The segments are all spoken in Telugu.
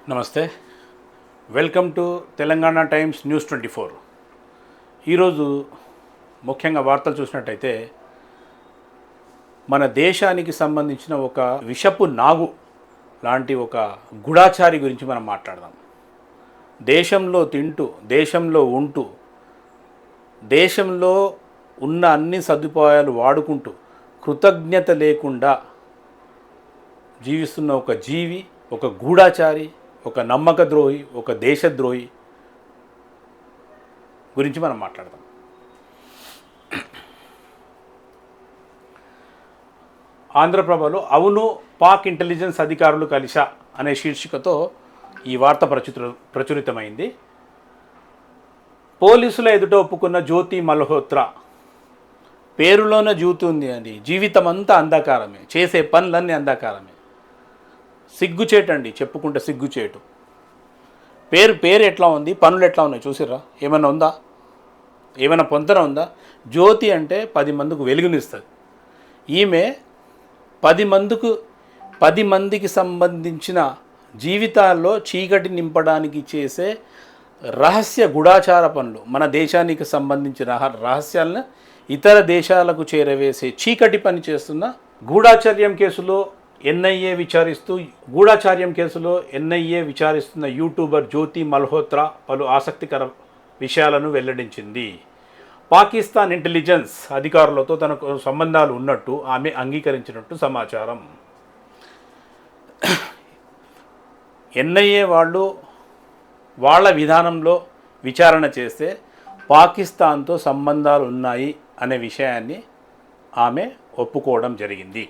నమస్తే, welcome to Telangana times news 24. ఈరోజు ముఖ్యంగా వార్తలు చూసినట్టయితే మన దేశానికి సంబంధించిన ఒక విషపు నాగు లాంటి ఒక గూఢాచారి గురించి మనం మాట్లాడదాం. దేశంలో తింటూ, దేశంలో ఉంటూ, దేశంలో ఉన్న అన్ని సదుపాయాలు వాడుకుంటూ కృతజ్ఞత లేకుండా జీవిస్తున్న ఒక జీవి, ఒక గూఢాచారి, ఒక నమ్మక ద్రోహి, ఒక దేశద్రోహి గురించి మనం మాట్లాడదాం. ఆంధ్రప్రభలో అవును పాక్ ఇంటెలిజెన్స్ అధికారులు కలిసా అనే శీర్షికతో ఈ వార్త ప్రచురితమైంది. పోలీసుల ఎదుట ఒప్పుకున్న జ్యోతి మల్హోత్రా. పేరులోనే జ్యోతి ఉంది అండి. జీవితం అంతా అంధకారమే, చేసే పనులన్నీ అంధకారమే. సిగ్గుచేటండి, చెప్పుకుంటే సిగ్గుచేటు. పేరు ఎట్లా ఉంది, పనులు ఎట్లా ఉన్నాయి చూసిర్రా? ఏమైనా ఉందా? ఏమైనా పొంతన ఉందా? జ్యోతి అంటే 10 మందికి వెలుగునిస్తుంది. ఈమె 10 మందికి సంబంధించిన జీవితాల్లో చీకటి నింపడానికి చేసే రహస్య గూఢాచార పనులు, మన దేశానికి సంబంధించిన రహస్యాలను ఇతర దేశాలకు చేరవేసే చీకటి పని చేస్తున్న గూఢాచార్యం కేసులో ఎన్ఐఏ విచారిస్తున్న యూట్యూబర్ జ్యోతి మల్హోత్రా పలు ఆసక్తికర విషయాలను వెల్లడించింది. పాకిస్తాన్ ఇంటెలిజెన్స్ అధికారులతో తనకు సంబంధాలు ఉన్నట్టు ఆమె అంగీకరించినట్టు సమాచారం. ఎన్ఐఏ వాళ్ళ విధానంలో విచారణ చేస్తే పాకిస్తాన్తో సంబంధాలు ఉన్నాయి అనే విషయాన్ని ఆమె ఒప్పుకోవడం జరిగింది.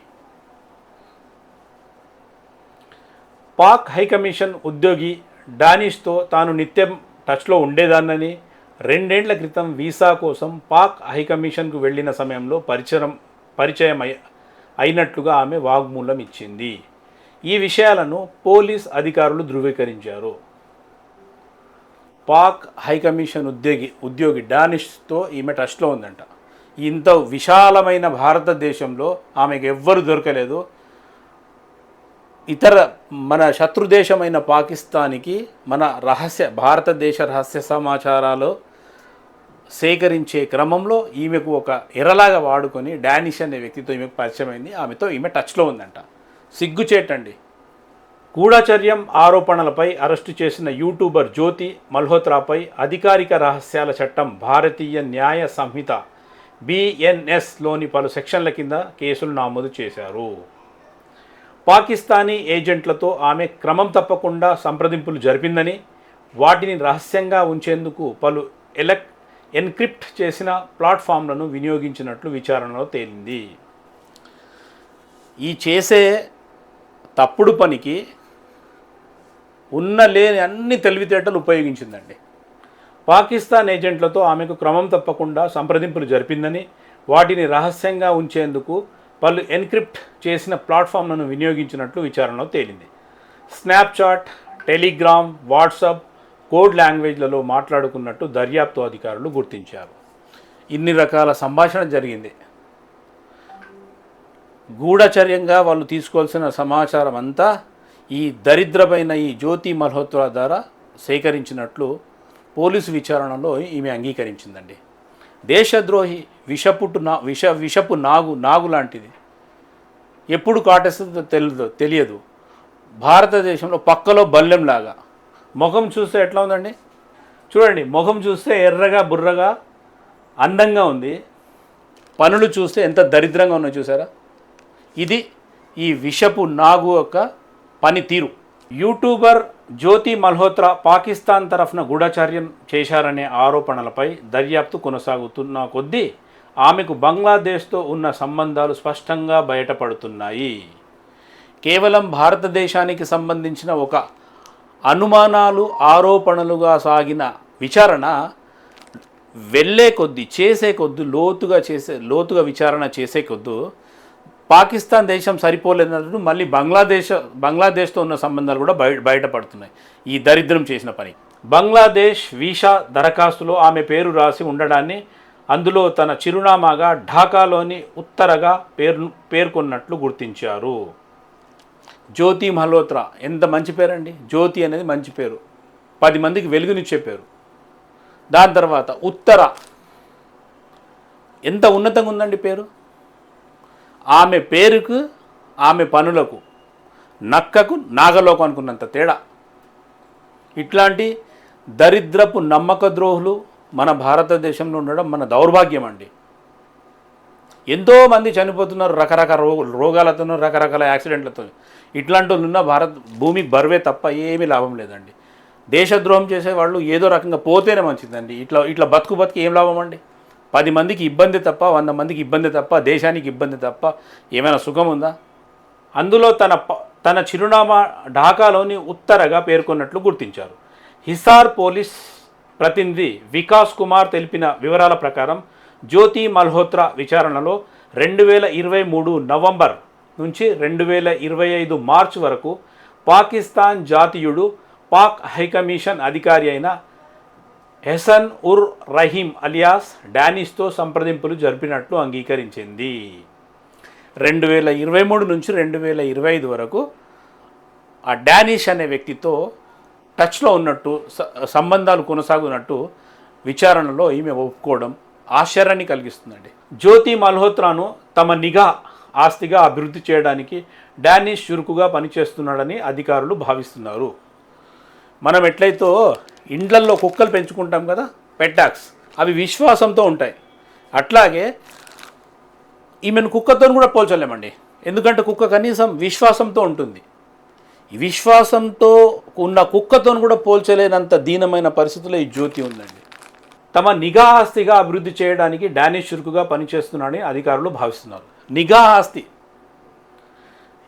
పాక్ హైకమిషన్ ఉద్యోగి డానిష్తో తాను నిత్యం టచ్లో ఉండేదాన్నని, 2 ఏళ్ల క్రితం వీసా కోసం పాక్ హైకమిషన్కు వెళ్ళిన సమయంలో పరిచయం అయినట్లుగా ఆమె వాగ్మూలం ఇచ్చింది. ఈ విషయాలను పోలీస్ అధికారులు ధృవీకరించారు. పాక్ హైకమిషన్ ఉద్యోగి డానిష్తో ఈమె టచ్లో ఉందంట. ఇంత విశాలమైన భారతదేశంలో ఆమెకు ఎవ్వరు దొరకలేదు. మన శత్రుదేశమైన పాకిస్తాన్కి మన భారతదేశ రహస్య సమాచారాలు సేకరించే క్రమంలో ఈమెకు ఒక ఎరలాగా వాడుకొని డానిష్ అనే వ్యక్తితో ఈమెకు పరిచయమైంది. ఆమెతో ఈమె టచ్లో ఉందంట. సిగ్గుచేటండి. గూఢచర్యం ఆరోపణలపై అరెస్టు చేసిన యూట్యూబర్ జ్యోతి మల్హోత్రాపై అధికారిక రహస్యాల చట్టం, భారతీయ న్యాయ సంహిత BNSలోని పలు సెక్షన్ల కింద కేసులు నమోదు చేశారు. పాకిస్తానీ ఏజెంట్లతో ఆమె క్రమం తప్పకుండా సంప్రదింపులు జరిపిందని, వాటిని రహస్యంగా ఉంచేందుకు పలు ఎన్క్రిప్ట్ చేసిన ప్లాట్ఫామ్లను వినియోగించినట్లు విచారణలో తేలింది. ఈ చేసే తప్పుడు పనికి లేని అన్ని తెలివితేటలు ఉపయోగించిందండి. పాకిస్తాన్ ఏజెంట్లతో ఆమెకు క్రమం తప్పకుండా సంప్రదింపులు జరిపిందని, వాటిని రహస్యంగా ఉంచేందుకు పలు ఎన్క్రిప్ట్ చేసిన ప్లాట్ఫామ్లను వినియోగించినట్లు విచారణలో తేలింది. స్నాప్చాట్, టెలిగ్రామ్, వాట్సాప్, కోడ్ లాంగ్వేజ్లలో మాట్లాడుకున్నట్టు దర్యాప్తు అధికారులు గుర్తించారు. ఇన్ని రకాల సంభాషణ జరిగింది. గూఢచర్యంగా వాళ్ళు తీసుకోవాల్సిన సమాచారం అంతా ఈ దరిద్రమైన ఈ జ్యోతి మల్హోత్రా ద్వారా సేకరించినట్లు పోలీసు విచారణలో ఈమె అంగీకరించిందండి. దేశద్రోహి, విషపు నాగు లాంటిది. ఎప్పుడు కాటేస్తుందో తెలియదు. భారతదేశంలో పక్కలో బల్లెంలాగా. ముఖం చూస్తే ఎట్లా ఉందండి చూడండి. ముఖం చూస్తే ఎర్రగా బుర్రగా అందంగా ఉంది. పనులు చూస్తే ఎంత దరిద్రంగా ఉన్నాయో చూసారా? ఇది ఈ విషపు నాగు యొక్క పనితీరు. యూట్యూబర్ జ్యోతి మల్హోత్రా పాకిస్తాన్ తరఫున గూఢచర్యం చేశారనే ఆరోపణలపై దర్యాప్తు కొనసాగుతున్న కొద్దీ ఆమెకు బంగ్లాదేశ్తో ఉన్న సంబంధాలు స్పష్టంగా బయటపడుతున్నాయి. కేవలం భారతదేశానికి సంబంధించిన ఒక అనుమానాలు, ఆరోపణలుగా సాగిన విచారణ వెళ్ళే కొద్దీ, లోతుగా విచారణ చేసే కొద్దీ పాకిస్తాన్ దేశం సరిపోలేదన్నట్టు మళ్ళీ బంగ్లాదేశ్తో ఉన్న సంబంధాలు కూడా బయటపడుతున్నాయి. ఈ దరిద్రం చేసిన పని. బంగ్లాదేశ్ వీసా దరఖాస్తులో ఆమె పేరు రాసి ఉండడాన్ని, అందులో తన చిరునామాగా ఢాకాలోని ఉత్తరగా పేర్కొన్నట్లు గుర్తించారు. జ్యోతి మల్హోత్రా ఎంత మంచి పేరండి. జ్యోతి అనేది మంచి పేరు, 10 మందికి వెలుగునిచ్చే పేరు. దాని తర్వాత ఉత్తర, ఎంత ఉన్నతంగా ఉందండి పేరు. ఆమె పేరుకు ఆమె పనులకు నక్కకు నాగలోకం అనుకున్నంత తేడా. ఇట్లాంటి దరిద్రపు నమ్మక ద్రోహులు మన భారతదేశంలో ఉండడం మన దౌర్భాగ్యం అండి. ఎంతోమంది చనిపోతున్నారు రకరకాల రోగాలతో, రకరకాల యాక్సిడెంట్లతో. ఇట్లాంటి వాళ్ళు ఉన్న భూమికి బరువే తప్ప ఏమీ లాభం లేదండి. దేశద్రోహం చేసేవాళ్ళు ఏదో రకంగా పోతేనే మంచిదండి. ఇట్లా బతుకు ఏం లాభం అండి. 10 మందికి ఇబ్బంది తప్ప, 100 మందికి ఇబ్బంది తప్ప, దేశానికి ఇబ్బంది తప్ప ఏమైనా సుఖం ఉందా? అందులో తన చిరునామా ఢాకాలోని ఉత్తరగా పేర్కొన్నట్లు గుర్తించారు. హిసార్ పోలీస్ ప్రతినిధి వికాస్ కుమార్ తెలిపిన వివరాల ప్రకారం జ్యోతి మల్హోత్రా విచారణలో 2023 నవంబర్ నుంచి 2025 మార్చి వరకు పాకిస్తాన్ జాతీయుడు, పాక్ హైకమిషన్ అధికారి అయిన హసన్ ఉర్ రహీం అలియాస్ డానిష్తో సంప్రదింపులు జరిపినట్లు అంగీకరించింది. 2023 నుంచి 2025 వరకు ఆ డానిష్ అనే వ్యక్తితో టచ్లో ఉన్నట్టు, సంబంధాలు కొనసాగునట్టు విచారణలో ఈమె ఒప్పుకోవడం ఆశ్చర్యాన్ని కలిగిస్తుందండి. జ్యోతి మల్హోత్రాను తమ నిఘా ఆస్తిగా అభివృద్ధి చేయడానికి డానిష్ చురుకుగా పనిచేస్తున్నాడని అధికారులు భావిస్తున్నారు. మనం ఎట్లయితే ఇండ్లల్లో కుక్కలు పెంచుకుంటాం కదా, పెట్టాక్స్, అవి విశ్వాసంతో ఉంటాయి. అట్లాగే ఈమెను కుక్కతో కూడా పోల్చలేమండి. ఎందుకంటే కుక్క కనీసం విశ్వాసంతో ఉంటుంది. ఈ విశ్వాసంతో ఉన్న కుక్కతో కూడా పోల్చలేనంత దీనమైన పరిస్థితుల్లో ఈ జ్యోతి ఉందండి. తమ నిఘా ఆస్తిగా అభివృద్ధి చేయడానికి డానిష్ చురుకుగా పనిచేస్తున్నాడని అధికారులు భావిస్తున్నారు. నిఘా ఆస్తి.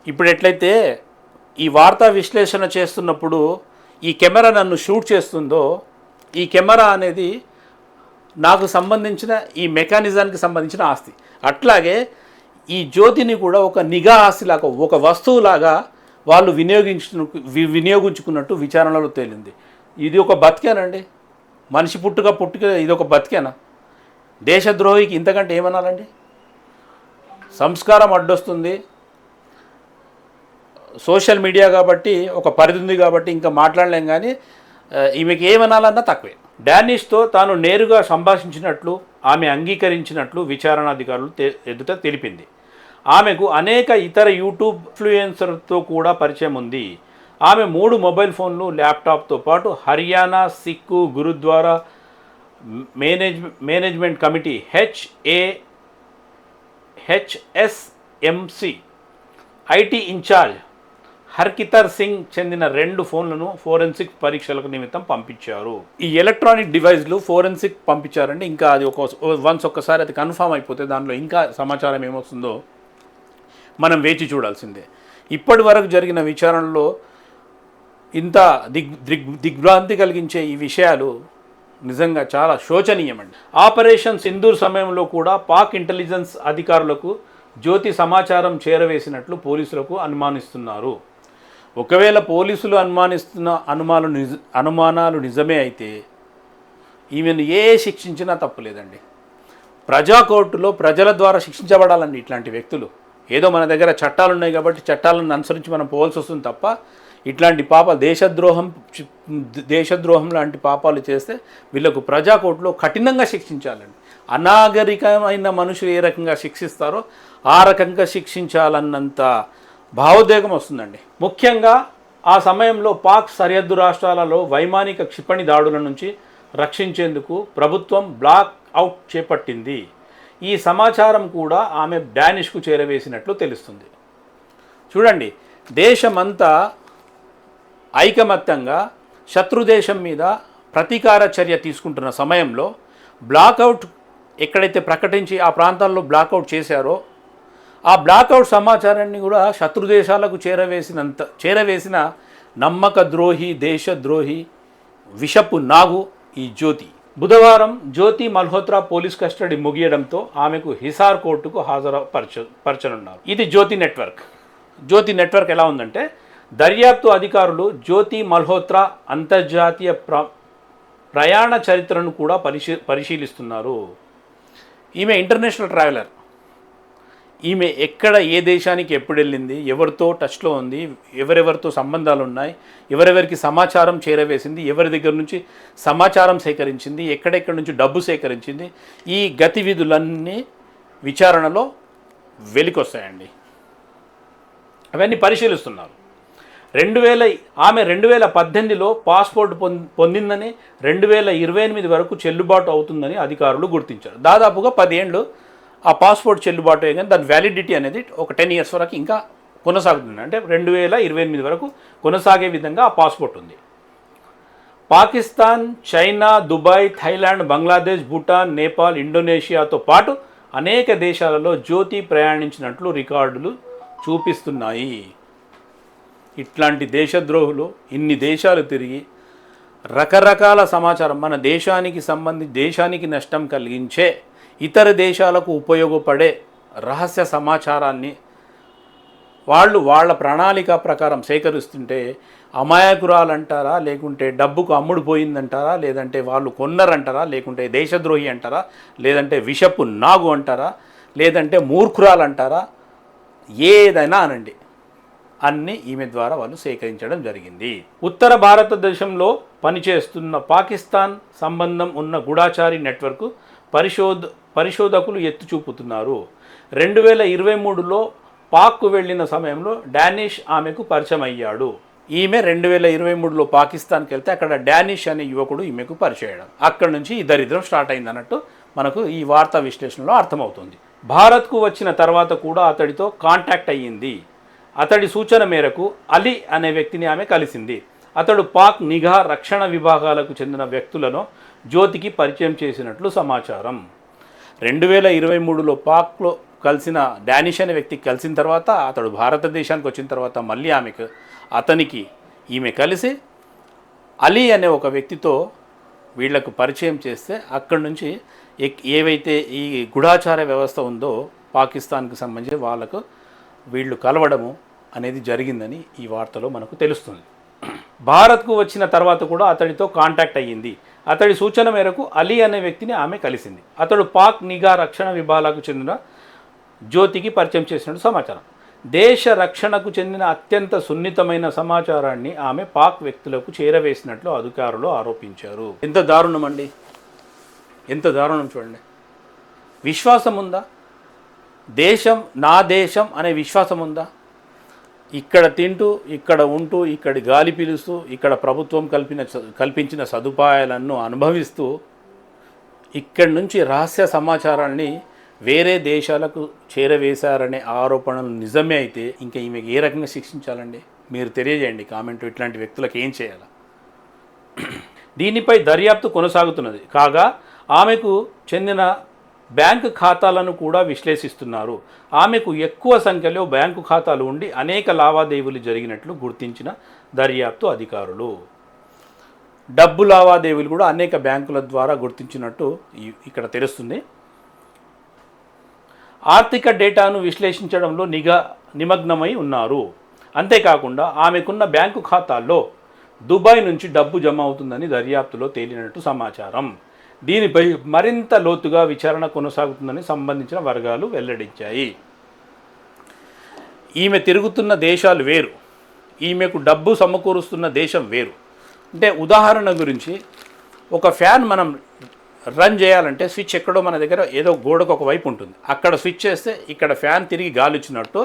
ఇప్పుడు ఎట్లయితే ఈ వార్తా విశ్లేషణ చేస్తున్నప్పుడు ఈ కెమెరా నన్ను షూట్ చేస్తుందో, ఈ కెమెరా అనేది నాకు సంబంధించిన ఈ మెకానిజానికి సంబంధించిన ఆస్తి. అట్లాగే ఈ జ్యోతిని కూడా ఒక నిఘా ఆస్తిలాగా, ఒక వస్తువులాగా వాళ్ళు వినియోగించుకున్నట్టు విచారణలో తేలింది. ఇది ఒక బతికేనండి. మనిషి పుట్టుక ఇది ఒక బతికేనా? దేశద్రోహికి ఇంతకంటే ఏమనాలండి? సంస్కారం అడ్డొస్తుంది. సోషల్ మీడియా కాబట్టి ఒక పరిధి ఉంది కాబట్టి ఇంకా మాట్లాడలేం, కానీ ఈమెకి ఏమనాలన్నా తక్కువే. డానిష్తో తాను నేరుగా సంభాషించినట్లు ఆమె అంగీకరించినట్లు విచారణాధికారులు ఎదుట తెలిపింది. ఆమెకు అనేక ఇతర యూట్యూబ్ ఇన్ఫ్లుయెన్సర్తో కూడా పరిచయం ఉంది. ఆమె 3 మొబైల్ ఫోన్లు, ల్యాప్టాప్తో పాటు Haryana Sikh gurdwara management committee HSMC IT incharge Harkirat Singh చెందిన 2 ఫోన్లను ఫోరెన్సిక్ పరీక్షలకు నిమిత్తం పంపించారు. ఈ ఎలక్ట్రానిక్ డివైస్లు ఫోరెన్సిక్ పంపించారండి. ఇంకా అది ఒక్కసారి అది కన్ఫామ్ అయిపోతే దానిలో ఇంకా సమాచారం ఏమొస్తుందో మనం వేచి చూడాల్సిందే. ఇప్పటి వరకు జరిగిన విచారణలో ఇంత దిగ్భ్రాంతి కలిగించే ఈ విషయాలు నిజంగా చాలా శోచనీయమండి. ఆపరేషన్ సింధూర్ సమయంలో కూడా పాక్ ఇంటెలిజెన్స్ అధికారులకు జ్యోతి సమాచారం చేరవేసినట్లు పోలీసులకు అనుమానిస్తున్నారు. ఒకవేళ పోలీసులు అనుమానిస్తున్న అనుమానాలు నిజమే అయితే ఈమెను శిక్షించినా తప్పులేదండి. ప్రజా కోర్టులో ప్రజల ద్వారా శిక్షించబడాలండి ఇట్లాంటి వ్యక్తులు. ఏదో మన దగ్గర చట్టాలు ఉన్నాయి కాబట్టి చట్టాలను అనుసరించి మనం పోవాల్సి వస్తుంది తప్ప ఇట్లాంటి దేశద్రోహం లాంటి పాపాలు చేస్తే వీళ్ళకు ప్రజా కోర్టులో కఠినంగా శిక్షించాలండి. అనాగరికమైన మనుషులు ఏ రకంగా శిక్షిస్తారో ఆ రకంగా శిక్షించాలన్నంత భావోద్వేగం వస్తుందండి. ముఖ్యంగా ఆ సమయంలో పాక్ సరిహద్దు రాష్ట్రాలలో వైమానిక క్షిపణి దాడుల నుంచి రక్షించేందుకు ప్రభుత్వం బ్లాక్ అవుట్ చేపట్టింది. ఈ సమాచారం కూడా ఆమె డానిష్కు చేరవేసినట్లు తెలుస్తుంది. చూడండి, దేశమంతా ఐకమత్యంగా శత్రుదేశం మీద ప్రతీకార చర్య తీసుకుంటున్న సమయంలో బ్లాక్అవుట్ ఎక్కడైతే ప్రకటించి ఆ ప్రాంతాల్లో బ్లాక్అవుట్ చేశారో ఆ బ్లాక్అవుట్ సమాచారాన్ని కూడా శత్రుదేశాలకు చేరవేసిన నమ్మక ద్రోహి, దేశద్రోహి, విషపు నాగు ఈ జ్యోతి. బుధవారం జ్యోతి మల్హోత్రా పోలీస్ కస్టడీ ముగియడంతో ఆమెకు హిసార్ కోర్టుకు హాజరుపరచనున్నారు. ఇది జ్యోతి నెట్వర్క్. జ్యోతి నెట్వర్క్ ఎలా ఉందంటే, దర్యాప్తు అధికారులు జ్యోతి మల్హోత్రా అంతర్జాతీయ ప్రయాణ చరిత్రను కూడా పరిశీలిస్తున్నారు. ఈమె ఇంటర్నేషనల్ ట్రావెలర్. ఈమె ఎక్కడ ఏ దేశానికి ఎప్పుడు వెళ్ళింది, ఎవరితో టచ్లో ఉంది, ఎవరెవరితో సంబంధాలు ఉన్నాయి, ఎవరెవరికి సమాచారం చేరవేసింది, ఎవరి దగ్గర నుంచి సమాచారం సేకరించింది, ఎక్కడెక్కడి నుంచి డబ్బు సేకరించింది, ఈ గతివిధులన్నీ విచారణలో వెలికొస్తాయండి. అవన్నీ పరిశీలిస్తున్నారు. ఆమె 2018లో పాస్పోర్ట్ పొందిందని 2028 వరకు చెల్లుబాటు అవుతుందని అధికారులు గుర్తించారు. దాదాపుగా 10 ఏళ్ళు ఆ పాస్పోర్ట్ చెల్లుబాటు అయ్యి, కానీ దాని వ్యాలిడిటీ అనేది ఒక 10 ఇయర్స్ వరకు ఇంకా కొనసాగుతుంది. అంటే 2028 వరకు కొనసాగే విధంగా ఆ పాస్పోర్ట్ ఉంది. Pakistan, China, Dubai, Thailand, Bangladesh, Bhutan, Nepal, ఇండోనేషియాతో పాటు అనేక దేశాలలో జ్యోతి ప్రయాణించినట్లు రికార్డులు చూపిస్తున్నాయి. ఇట్లాంటి దేశద్రోహులు ఇన్ని దేశాలు తిరిగి రకరకాల సమాచారం మన దేశానికి నష్టం కలిగించే, ఇతర దేశాలకు ఉపయోగపడే రహస్య సమాచారాన్ని వాళ్ళ ప్రణాళిక ప్రకారం సేకరిస్తుంటే అమాయకురాలంటారా, లేకుంటే డబ్బుకు అమ్ముడుపోయిందంటారా, లేదంటే వాళ్ళు కొన్నరంటారా, లేకుంటే దేశద్రోహి అంటారా, లేదంటే విషపు నాగు అంటారా, లేదంటే మూర్ఖురాలంటారా, ఏదైనా అనండి, అన్నీ ఈమె ద్వారా వాళ్ళు సేకరించడం జరిగింది. ఉత్తర భారతదేశంలో పనిచేస్తున్న పాకిస్తాన్ సంబంధం ఉన్న గూఢాచారి నెట్వర్క్ పరిశోధకులు ఎత్తి చూపుతున్నారు. 2023లో పాక్కు వెళ్ళిన సమయంలో డానిష్ ఆమెకు పరిచయం అయ్యాడు. ఈమె 2023లో పాకిస్తాన్కి వెళ్తే అక్కడ డానిష్ అనే యువకుడు ఈమెకు పరిచయం. అక్కడి నుంచి ఈ దరిద్రం స్టార్ట్ అయింది అన్నట్టు మనకు ఈ వార్తా విశ్లేషణలో అర్థమవుతుంది. భారత్కు వచ్చిన తర్వాత కూడా అతడితో కాంటాక్ట్ అయ్యింది. అతడి సూచన మేరకు అలీ అనే వ్యక్తిని ఆమె కలిసింది. అతడు పాక్ నిఘా రక్షణ విభాగాలకు చెందిన వ్యక్తులను జ్యోతికి పరిచయం చేసినట్లు సమాచారం. 2023లో పాక్లో కలిసిన డానిష్ అనే వ్యక్తికి కలిసిన తర్వాత అతడు భారతదేశానికి వచ్చిన తర్వాత మళ్ళీ అతనికి ఈమె కలిసి అలీ అనే ఒక వ్యక్తితో వీళ్లకు పరిచయం చేస్తే అక్కడి నుంచి ఏవైతే ఈ గూఢాచార వ్యవస్థ ఉందో పాకిస్తాన్కి సంబంధించి వాళ్ళకు వీళ్ళు కలవడము అనేది జరిగిందని ఈ వార్తలో మనకు తెలుస్తుంది. భారత్కు వచ్చిన తర్వాత కూడా అతడితో కాంటాక్ట్ అయ్యింది. అతడి సూచన మేరకు అలీ అనే వ్యక్తిని ఆమె కలిసింది. అతడు పాక్ నిఘా రక్షణ విభాగాలకు చెందిన జ్యోతికి పరిచయం చేసినట్టు సమాచారం. దేశ రక్షణకు చెందిన అత్యంత సున్నితమైన సమాచారాన్ని ఆమె పాక్ వ్యక్తులకు చేరవేసినట్లు అధికారులు ఆరోపించారు. ఎంత దారుణం అండి, ఎంత దారుణం చూడండి. విశ్వాసం ఉందా? నా దేశం అనే విశ్వాసం ఉందా? ఇక్కడ తింటూ, ఇక్కడ ఉంటూ, ఇక్కడి గాలి పీలుస్తూ, ఇక్కడ ప్రభుత్వం కల్పించిన సదుపాయాలను అనుభవిస్తూ ఇక్కడి నుంచి రహస్య సమాచారాన్ని వేరే దేశాలకు చేరవేశారనే ఆరోపణలు నిజమే అయితే ఇంకా ఈమెకి ఏ రకంగా శిక్షించాలండి? మీరు తెలియజేయండి కామెంట్. ఇట్లాంటి వ్యక్తులకు ఏం చేయాలి? దీనిపై దర్యాప్తు కొనసాగుతున్నది కాగా ఆమెకు చెందిన బ్యాంకు ఖాతాలను కూడా విశ్లేషిస్తున్నారు. ఆమెకు ఎక్కువ సంఖ్యలో బ్యాంకు ఖాతాలు ఉండి అనేక లావాదేవీలు జరిగినట్లు గుర్తించిన దర్యాప్తు అధికారులు. డబ్బు లావాదేవీలు కూడా అనేక బ్యాంకుల ద్వారా గుర్తించినట్టు ఇక్కడ తెలుస్తుంది. ఆర్థిక డేటాను విశ్లేషించడంలో నిమగ్నమై ఉన్నారు. అంతేకాకుండా ఆమెకున్న బ్యాంకు ఖాతాల్లో దుబాయ్ నుంచి డబ్బు జమ అవుతుందని దర్యాప్తులో తేలినట్టు సమాచారం. దీనిపై మరింత లోతుగా విచారణ కొనసాగుతుందని సంబంధించిన వర్గాలు వెల్లడించాయి. ఈమె తిరుగుతున్న దేశాలు వేరు, ఈమెకు డబ్బు సమకూరుస్తున్న దేశం వేరు. అంటే ఉదాహరణ గురించి, ఒక ఫ్యాన్ మనం రన్ చేయాలంటే స్విచ్ ఎక్కడో మన దగ్గర ఏదో గోడకు ఒక వైపు ఉంటుంది, అక్కడ స్విచ్ చేస్తే ఇక్కడ ఫ్యాన్ తిరిగి గాలిచ్చినట్టు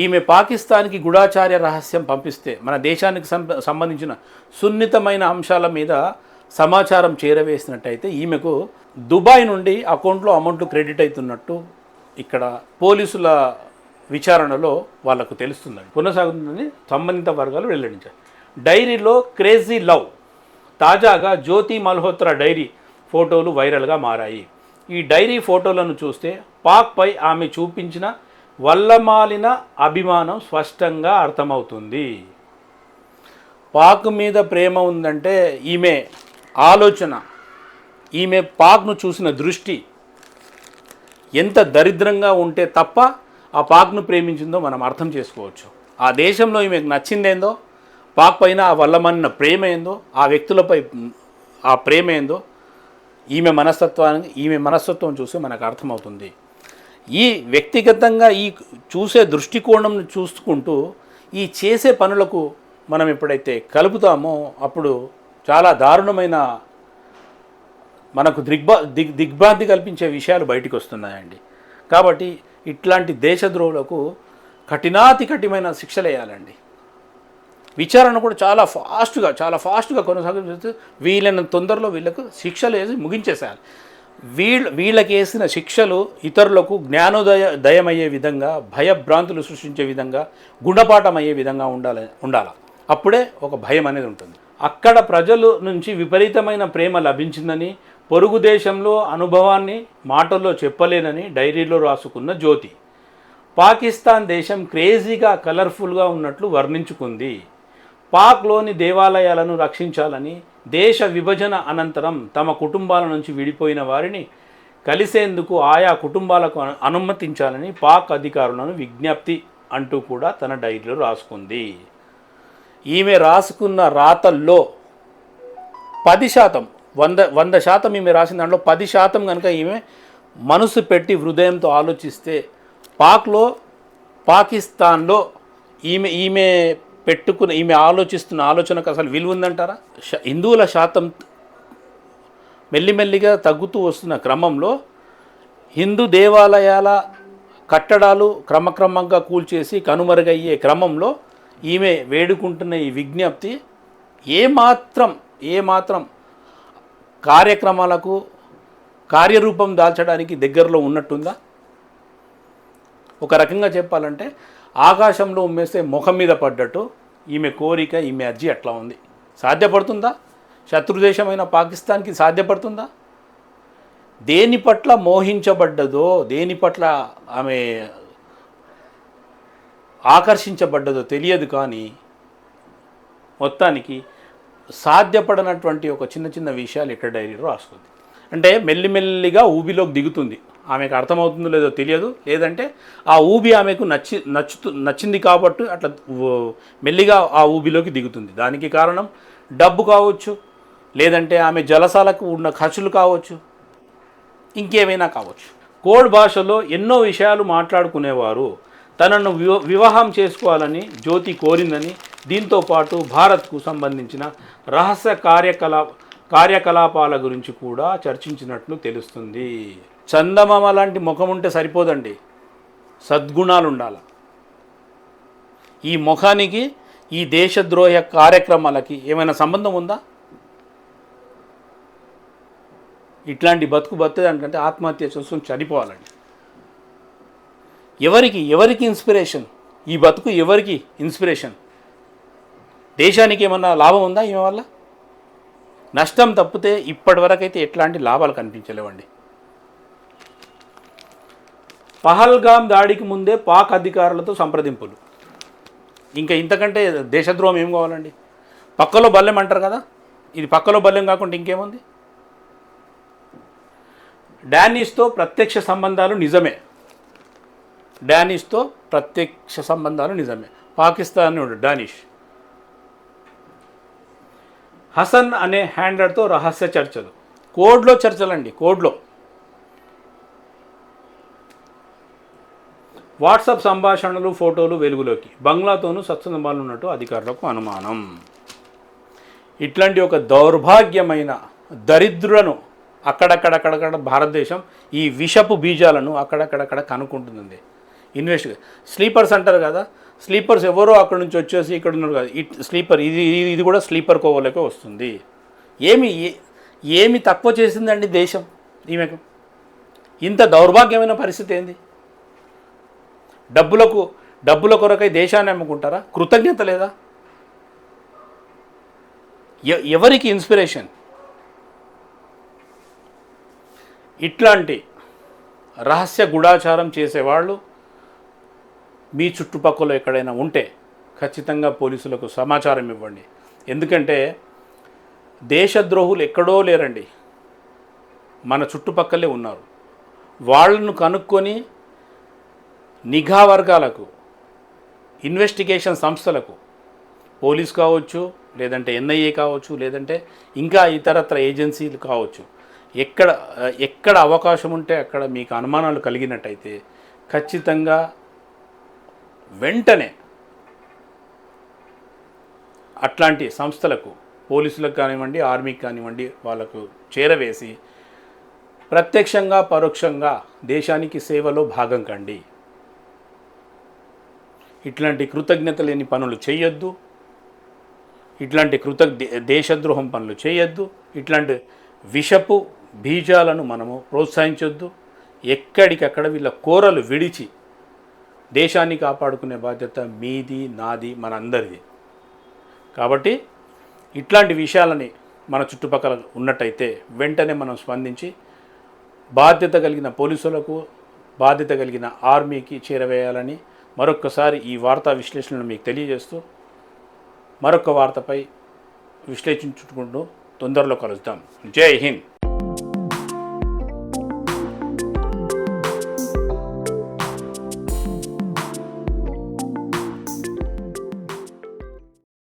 ఈమె పాకిస్తాన్కి గూఢాచార్య రహస్యం పంపిస్తే మన దేశానికి సంబంధించిన సున్నితమైన అంశాల మీద సమాచారం చేరవేసినట్టయితే ఈమెకు దుబాయ్ నుండి అకౌంట్లో అమౌంట్లు క్రెడిట్ అవుతున్నట్టు ఇక్కడ పోలీసుల విచారణలో వాళ్లకు తెలుస్తుందని కొనసాగుతుందని సంబంధిత వర్గాలు వెల్లడించారు. డైరీలో క్రేజీ లవ్. తాజాగా జ్యోతి మల్హోత్రా డైరీ ఫోటోలు వైరల్గా మారాయి. ఈ డైరీ ఫోటోలను చూస్తే పాక్పై ఆమె చూపించిన వల్లమాలిన అభిమానం స్పష్టంగా అర్థమవుతుంది. పాక్ మీద ప్రేమ ఉందంటే ఈమె ఆలోచన, ఈమె పాక్ను చూసిన దృష్టి ఎంత దరిద్రంగా ఉంటే తప్ప ఆ పాక్ను ప్రేమించిందో మనం అర్థం చేసుకోవచ్చు. ఆ దేశంలో ఈమెకు నచ్చిందేందో, పాక్ పైన ఆ వల్లమన్న ప్రేమ ఏందో, ఆ వ్యక్తులపై ఆ ప్రేమ ఏందో ఈమె మనస్తత్వం చూసి మనకు అర్థమవుతుంది. ఈ వ్యక్తిగతంగా ఈ చూసే దృష్టికోణం చూసుకుంటూ ఈ చేసే పనులకు మనం ఎప్పుడైతే కలుపుతామో అప్పుడు చాలా దారుణమైన మనకు దిగ్భ్రాంతి కల్పించే విషయాలు బయటికి వస్తున్నాయండి. కాబట్టి ఇట్లాంటి దేశద్రోహులకు కఠినాతి కఠినమైన శిక్షలు వేయాలండి. విచారణ కూడా చాలా ఫాస్ట్గా కొనసాగిస్తూ వీళ్ళని తొందరలో వీళ్ళకు శిక్షలు వేసి ముగించేసేయాలి. వీళ్ళకి వేసిన శిక్షలు ఇతరులకు జ్ఞానోదయమయ్యే విధంగా, భయభ్రాంతులు సృష్టించే విధంగా, గుణపాఠం అయ్యే విధంగా ఉండాలి. అప్పుడే ఒక భయం అనేది ఉంటుంది. అక్కడ ప్రజల నుంచి విపరీతమైన ప్రేమ లభించిందని, పొరుగు దేశంలో అనుభవాన్ని మాటల్లో చెప్పలేనని డైరీలో రాసుకున్న జ్యోతి పాకిస్తాన్ దేశం క్రేజీగా కలర్ఫుల్గా ఉన్నట్లు వర్ణించుకుంది. పాక్లోని దేవాలయాలను రక్షించాలని, దేశ విభజన అనంతరం తమ కుటుంబాల నుంచి విడిపోయిన వారిని కలిసేందుకు ఆయా కుటుంబాలకు అనుమతించాలని పాక్ అధికారులను విజ్ఞప్తి అంటూ కూడా తన డైరీలో రాసుకుంది. ఈమె రాసుకున్న రాతల్లో 10%, 100% ఈమె రాసిన దాంట్లో 10% కనుక ఈమె మనసు పెట్టి హృదయంతో ఆలోచిస్తే పాకిస్తాన్లో ఈమె ఆలోచిస్తున్న ఆలోచనకు అసలు విలువ ఉందంటారా? హిందువుల శాతం మెల్లిమెల్లిగా తగ్గుతూ వస్తున్న క్రమంలో హిందూ దేవాలయాల కట్టడాలు క్రమక్రమంగా కూల్చేసి కనుమరుగయ్యే క్రమంలో ఈమె వేడుకుంటున్న ఈ విజ్ఞప్తి ఏమాత్రం కార్యక్రమాలకు కార్యరూపం దాల్చడానికి దగ్గరలో ఉన్నట్టుందా? ఒక రకంగా చెప్పాలంటే ఆకాశంలో ఉమ్మేస్తే ముఖం మీద పడ్డట్టు ఈమె కోరిక, ఈమె అర్జీ అట్లా ఉంది. సాధ్యపడుతుందా? శత్రుదేశమైన పాకిస్తాన్కి సాధ్యపడుతుందా? దేని పట్ల మోహించబడ్డదో, దేని పట్ల ఆమె ఆకర్షించబడ్డదో తెలియదు, కానీ మొత్తానికి సాధ్యపడనటువంటి ఒక చిన్న విషయాలు ఇక్కడ డైరీలో రాస్తుంది. అంటే మెల్లిమెల్లిగా ఊబిలోకి దిగుతుంది. ఆమెకు అర్థమవుతుందో లేదో తెలియదు, లేదంటే ఆ ఊబి ఆమెకు నచ్చింది కాబట్టి అట్లా మెల్లిగా ఆ ఊబిలోకి దిగుతుంది. దానికి కారణం డబ్బు కావచ్చు, లేదంటే ఆమె జలసాలకు ఉన్న ఖర్చులు కావచ్చు, ఇంకేమైనా కావచ్చు. కోడ్ భాషలో ఎన్నో విషయాలు మాట్లాడుకునేవారు. తనను వివాహం చేసుకోవాలని జ్యోతి కోరిందని, దీంతో పాటు భారత్కు సంబంధించిన రహస్య కార్యకలాపాల గురించి కూడా చర్చించినట్లు తెలుస్తుంది. చందమామ లాంటి ముఖం ఉంటే సరిపోదండి, సద్గుణాలు ఉండాలి. ఈ ముఖానికి ఈ దేశద్రోహ కార్యక్రమాలకి ఏమైనా సంబంధం ఉందా? ఇట్లాంటి బతుకుదానికంటే ఆత్మహత్య చేసుకుని చనిపోవాలండి. ఎవరికి ఇన్స్పిరేషన్? ఈ బతుకు ఎవరికి ఇన్స్పిరేషన్? దేశానికి ఏమన్నా లాభం ఉందా ఈమె వల్ల? నష్టం తప్పితే ఇప్పటివరకైతే ఎట్లాంటి లాభాలు కనిపించలేవండి. పహల్గామ్ దాడికి ముందే పాక్ అధికారులతో సంప్రదింపులు. ఇంకా ఇంతకంటే దేశద్రోహం ఏం కావాలండి? పక్కలో బల్లెం అంటారు కదా, ఇది పక్కలో బల్లెం కాకుండా ఇంకేముంది? డానిష్తో ప్రత్యక్ష సంబంధాలు నిజమే. పాకిస్తాన్ డానిష్ హసన్ అనే హ్యాండర్తో రహస్య చర్చలు. కోడ్లో చర్చలండి, కోడ్లో. వాట్సాప్ సంభాషణలు, ఫోటోలు వెలుగులోకి. బంగ్లాతోనూ సత్సంబంధాలు ఉన్నట్టు అధికారులకు అనుమానం. ఇట్లాంటి ఒక దౌర్భాగ్యమైన దరిద్రులను అక్కడక్కడ భారతదేశం ఈ విషపు బీజాలను అక్కడక్కడ కనుక్కుంటుంది. స్లీపర్స్ అంటారు కదా, స్లీపర్స్ ఎవరో అక్కడ నుంచి వచ్చేసి ఇక్కడ ఉన్నారు కదా, స్లీపర్ ఇది కూడా స్లీపర్ కోవలోకి వస్తుంది. ఏమి తక్కువ చేసిందండి దేశం ఈమెకు? ఇంత దౌర్భాగ్యమైన పరిస్థితి ఏంది? డబ్బుల కొరకై దేశాన్ని అమ్ముకుంటారా? కృతజ్ఞత లేదా? ఎవరికి ఇన్స్పిరేషన్? ఇట్లాంటి రహస్య గూఢాచారం చేసేవాళ్ళు మీ చుట్టుపక్కల ఎక్కడైనా ఉంటే ఖచ్చితంగా పోలీసులకు సమాచారం ఇవ్వండి. ఎందుకంటే దేశద్రోహులు ఎక్కడో లేరండి, మన చుట్టుపక్కలే ఉన్నారు. వాళ్ళను కనుక్కొని నిఘా వర్గాలకు, ఇన్వెస్టిగేషన్ సంస్థలకు, పోలీస్ కావచ్చు, లేదంటే ఎన్ఐఏ కావచ్చు, లేదంటే ఇంకా ఇతరత్ర ఏజెన్సీలు కావచ్చు, ఎక్కడ అవకాశం ఉంటే అక్కడ మీకు అనుమానాలు కలిగినట్టయితే ఖచ్చితంగా వెంటనే అట్లాంటి సంస్థలకు, పోలీసులకు కానివ్వండి, ఆర్మీకి కానివ్వండి, వాళ్ళకు చేరవేసి ప్రత్యక్షంగా పరోక్షంగా దేశానికి సేవలో భాగం కండి. ఇట్లాంటి కృతజ్ఞత లేని పనులు చేయొద్దు, ఇట్లాంటి దేశద్రోహం పనులు చేయొద్దు, ఇట్లాంటి విషపు బీజాలను మనము ప్రోత్సహించొద్దు. ఎక్కడికక్కడ వీళ్ళ కోరలు విడిచి దేశాన్ని కాపాడుకునే బాధ్యత మీది, నాది, మనందరిది. కాబట్టి ఇట్లాంటి విషయాలని మన చుట్టుపక్కల ఉన్నట్టయితే వెంటనే మనం స్పందించి బాధ్యత కలిగిన పోలీసులకు, బాధ్యత కలిగిన ఆర్మీకి చేరవేయాలని మరొక్కసారి ఈ వార్తా విశ్లేషణను మీకు తెలియజేస్తూ మరొక వార్తపై విశ్లేషించుకుంటూ తొందరలో కలుద్దాం. జై హింద్.